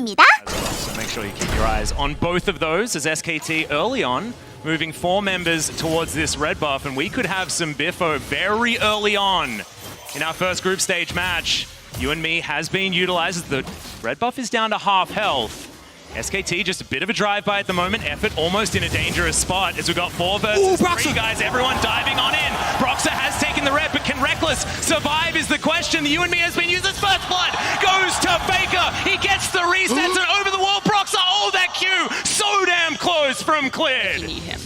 중입니다. So make sure you keep your eyes on both of those as SKT early on moving 4 members towards this red buff, and we could have some biffo very early on in our first group stage match. You and Me has been utilized as the red buff is down to half health. SKT just a bit of a drive-by at the moment. Effort almost in a dangerous spot as we've got 4 versus 3 guys. Everyone diving on in. Broxah has taken the red, but can Reckless survive is the question. The You and Me has been used as first blood. Goes to Faker. He gets the resets and over the wall. Broxah, oh, that Q. So damn close from cleared. You need him.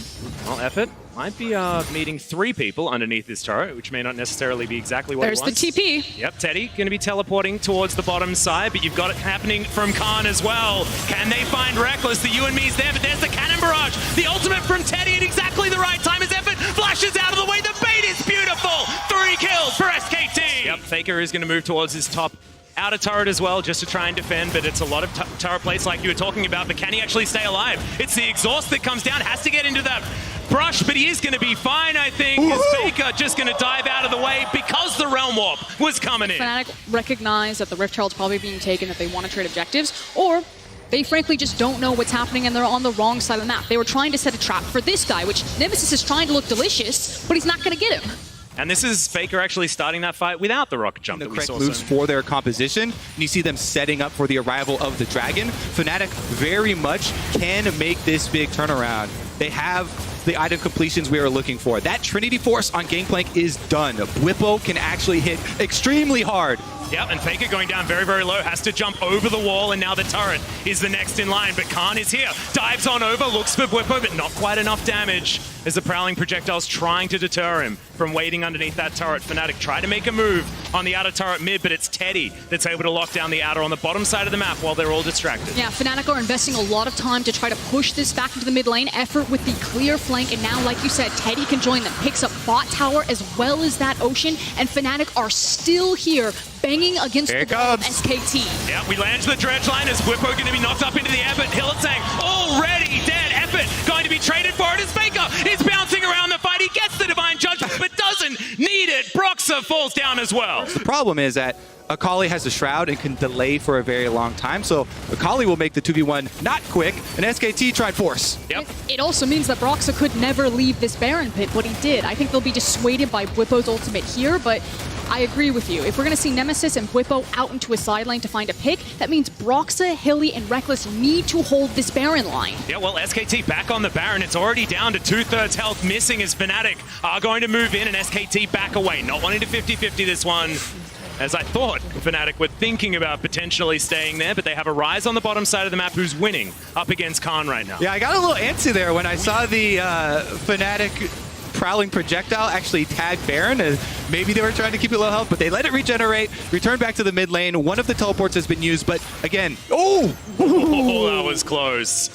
Well, Effort might be meeting 3 people underneath this turret, which may not necessarily be exactly what There's he wants. the TP. Yep, Teddy going to be teleporting towards the bottom side, but you've got it happening from Khan as well. Can they find Reckless? The You and Me's there, but there's the cannon barrage. The ultimate from Teddy at exactly the right time as Effort flashes out of the way. The bait is beautiful. 3 kills for SKT. Yep, Faker is going to move towards his top outer turret as well, just to try and defend, but it's a lot of turret plates like you were talking about, but can he actually stay alive? It's the exhaust that comes down, has to get into that brush, but he is going to be fine, I think. Is Faker just going to dive out of the way because the Realm Warp was coming in? Fnatic recognize that the Rift Herald's probably being taken, that they want to trade objectives, or they frankly just don't know what's happening and they're on the wrong side of the map. They were trying to set a trap for this guy, which Nemesis is trying to look delicious, but he's not going to get him. And this is Faker actually starting that fight without the rocket jump The that we correct saw. moves for their composition, and you see them setting up for the arrival of the Dragon. Fnatic very much can make this big turnaround. They have the item completions we are looking for. That Trinity Force on Gangplank is done. Bwipo can actually hit extremely hard. Yep, and Faker going down very, very low, has to jump over the wall, and now the turret is the next in line. But Khan is here, dives on over, looks for Bwipo, but not quite enough damage as the prowling projectile's trying to deter him from waiting underneath that turret. Fnatic try to make a move on the outer turret mid, but it's Teddy that's able to lock down the outer on the bottom side of the map while they're all distracted. Yeah, Fnatic are investing a lot of time to try to push this back into the mid lane. Effort with the clear flank, and now, like you said, Teddy can join them, picks up bot tower as well as that Ocean, and Fnatic are still here banging against the wall of SKT. Yeah, we land the dredge line as Bwipo going to be knocked up into the air, but Hilletsang already dead. Effort going to be traded for it as Faker is bouncing around the fight. He gets the Divine Judgment, but doesn't need it. Broxah falls down as well. The problem is that Akali has a Shroud and can delay for a very long time, so Akali will make the 2v1 not quick, and SKT tried force. Yep. It also means that Broxah could never leave this Baron pit, but he did. I think they'll be dissuaded by Bwipo's ultimate here, but I agree with you. If we're going to see Nemesis and Bwipo out into a side lane to find a pick, that means Broxah, Hilly, and Reckless need to hold this Baron line. Yeah, well, SKT back on the Baron. It's already down to 2/3 health missing as Fnatic are going to move in and SKT back away. Not wanting to 50-50 this one. As I thought Fnatic were thinking about potentially staying there, but they have a Rise on the bottom side of the map who's winning up against Khan right now. Yeah, I got a little antsy there when I saw the Fnatic prowling projectile actually tag Baron. Maybe they were trying to keep it low health, but they let it regenerate, return back to the mid lane. One of the teleports has been used, but again, oh, that was close.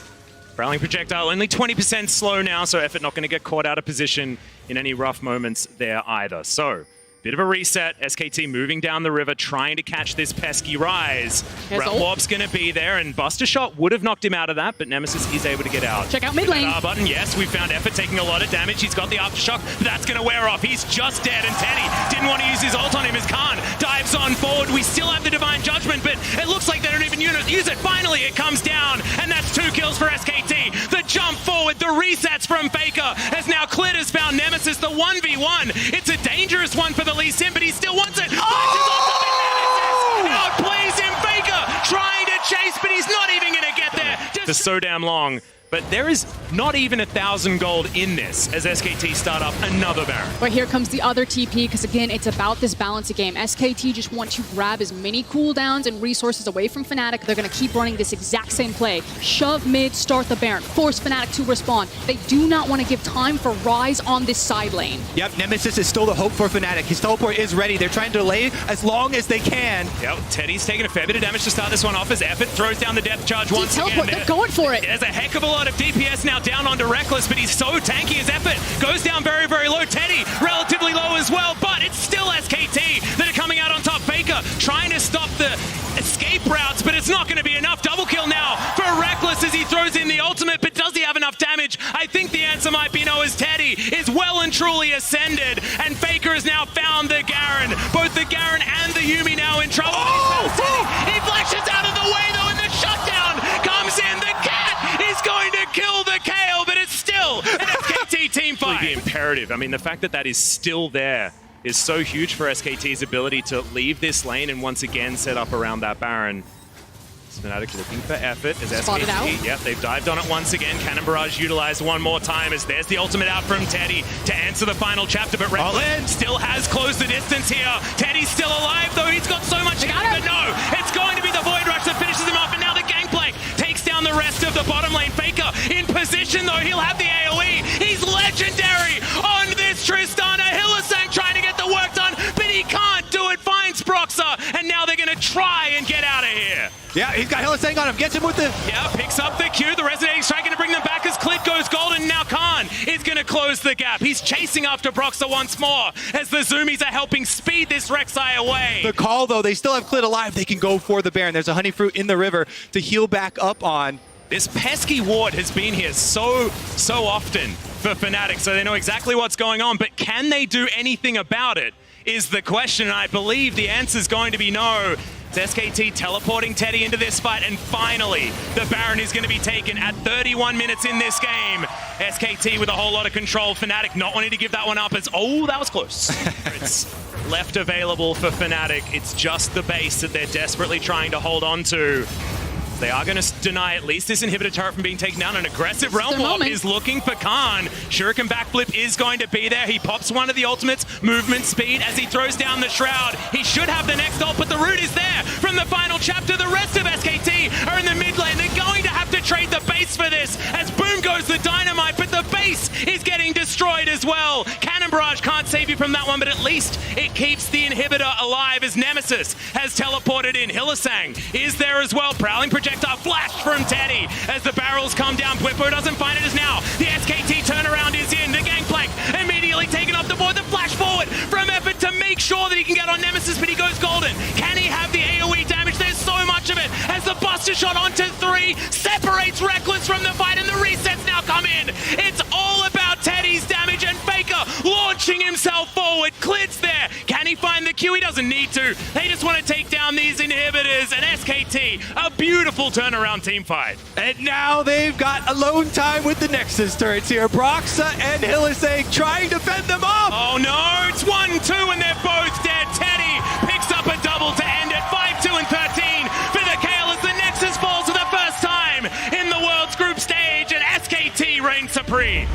Prowling projectile only 20% slow now, so Effort not going to get caught out of position in any rough moments there either. So, bit of a reset. SKT moving down the river, trying to catch this pesky Rise. Realm Warp's going to be there, and Buster Shot would have knocked him out of that, but Nemesis is able to get out. Check out mid lane. R button, yes, we found Effort taking a lot of damage. He's got the Aftershock, but that's going to wear off. He's just dead, and Teddy didn't want to use his ult on him as Khan dives on forward. We still have the Divine Judgment, but it looks like they don't even use it. Finally, it comes down, and that's 2 kills for SKT. The jump forward, the resets from Faker, as now Clit has found Nemesis, the 1v1. It's a dangerous one for the Lee Sin, but he still wants it. Oh! Outplays him, Faker, trying to chase, but he's not even going to get there. For so damn long. But there is not even 1,000 gold in this as SKT start up another Baron. But here comes the other TP, because again, it's about this balance of game. SKT just want to grab as many cooldowns and resources away from Fnatic. They're going to keep running this exact same play. Shove mid, start the Baron, force Fnatic to respond. They do not want to give time for Rise on this side lane. Yep, Nemesis is still the hope for Fnatic. His teleport is ready. They're trying to delay as long as they can. Yep, Teddy's taking a fair bit of damage to start this one off as Effort throws down the depth charge once again. They're going for it. There's a heck of a lot of DPS now down onto Reckless, but he's so tanky as Effort goes down very, very low. Teddy relatively low as well, but it's still SKT that are coming out on top. Faker trying to stop the escape routes, but it's not going to be enough. Double kill now for Reckless as he throws in the ultimate, but does he have enough damage? I think the answer might be no, as Teddy is well and truly ascended, and Faker has now found the Garen. Both the Garen and the Yumi now in trouble. He flashes out of the way though, and the shutdown imperative. I mean, the fact that that is still there is so huge for SKT's ability to leave this lane and once again set up around that Baron. Fnatic looking for effort as Spotted out. SKT, yep, they've dived on it once again. Cannon Barrage utilized one more time as there's the ultimate out from Teddy to answer the final chapter, but Red still has closed the distance here. Teddy's still alive though, he's got so much health, but no, it's going to be the Void Rush that finishes him off, and now the Gangplank takes down the rest of the bottom lane. Faker in position though, he'll have the AoE. He's legendary on this Tristana. Hylissang trying to get the work done, but he can't do it. Finds Broxah, and now they're gonna try and get out of here. Yeah, he's got Hylissang on him. Gets him with the... Yeah, picks up the Q. The Resonating Strike going to bring them back as Clit goes golden. Now Khan is going to close the gap. He's chasing after Broxah once more as the Zoomies are helping speed this Rek'Sai away. The call, though, they still have Clit alive. They can go for the Baron. There's a Honey Fruit in the river to heal back up on. This pesky ward has been here so often for Fnatic, so they know exactly what's going on, but can they do anything about it is the question, and I believe the answer is going to be no. It's SKT teleporting Teddy into this fight, and finally, the Baron is going to be taken at 31 minutes in this game. SKT with a whole lot of control. Fnatic not wanting to give that one up as, oh, that was close. It's left available for Fnatic. It's just the base that they're desperately trying to hold on to. They are going to deny at least this inhibitor turret from being taken down. An aggressive Realm Warp is looking for Khan. Shuriken backflip is going to be there. He pops one of the ultimates, movement speed, as he throws down the Shroud. He should have the next ult, but the root is there from the final chapter. The rest of SKT are in the mid lane. They're going to have to trade the base for this as boom goes the dynamite, but the base is getting destroyed as well. Cannon Barrage can't save you from that one, but at least it keeps the inhibitor alive as Nemesis has teleported in. Hylissang is there as well. Prowling projectile flash from Teddy as the barrels come down. Bwipo doesn't find it as now the SKT turnaround is in. The Gangplank immediately taken off the board. The flash forward from effort to make sure that he can get on Nemesis, but he goes golden. Can he have the AoE damage? There's so much of it as the Buster Shot onto 3 separates Reckless from the fight, and the resets now come in. It's all about Teddy's damage, and Faker launching himself forward. Clit's there. Can he find the Q? He doesn't need to. They just want to take down these inhibitors, and SKT, a beautiful turnaround team fight. And now they've got alone time with the Nexus turrets here. Broxah and Hylissang trying to fend them off. Oh no, it's 1-2 and they're both dead. Teddy picks up a double to end it. 5-2 and 13 for the Kayle as the Nexus falls for the first time in the World's Group stage, and SKT reigns supreme.